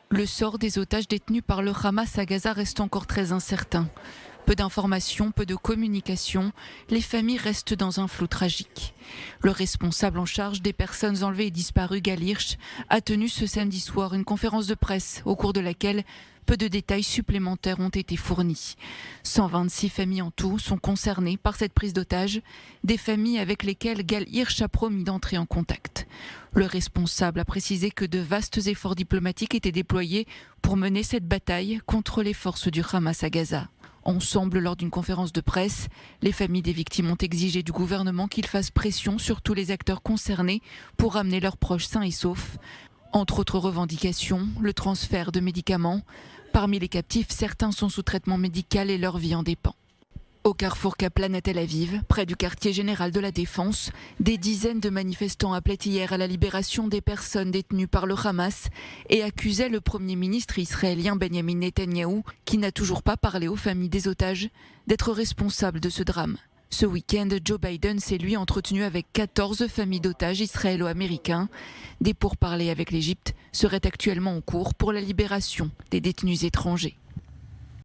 Le sort des otages détenus par le Hamas à Gaza reste encore très incertain. Peu d'informations, peu de communication, les familles restent dans un flou tragique. Le responsable en charge des personnes enlevées et disparues, Gal Hirsch, a tenu ce samedi soir une conférence de presse au cours de laquelle peu de détails supplémentaires ont été fournis. 126 familles en tout sont concernées par cette prise d'otages, des familles avec lesquelles Gal Hirsch a promis d'entrer en contact. Le responsable a précisé que de vastes efforts diplomatiques étaient déployés pour mener cette bataille contre les forces du Hamas à Gaza. Ensemble, lors d'une conférence de presse, les familles des victimes ont exigé du gouvernement qu'il fasse pression sur tous les acteurs concernés pour ramener leurs proches sains et saufs. Entre autres revendications, le transfert de médicaments. Parmi les captifs, certains sont sous traitement médical et leur vie en dépend. Au carrefour Kaplan à Tel Aviv, près du quartier général de la Défense, des dizaines de manifestants appelaient hier à la libération des personnes détenues par le Hamas et accusaient le Premier ministre israélien Benjamin Netanyahou, qui n'a toujours pas parlé aux familles des otages, d'être responsable de ce drame. Ce week-end, Joe Biden s'est lui entretenu avec 14 familles d'otages israélo-américains. Des pourparlers avec l'Égypte seraient actuellement en cours pour la libération des détenus étrangers.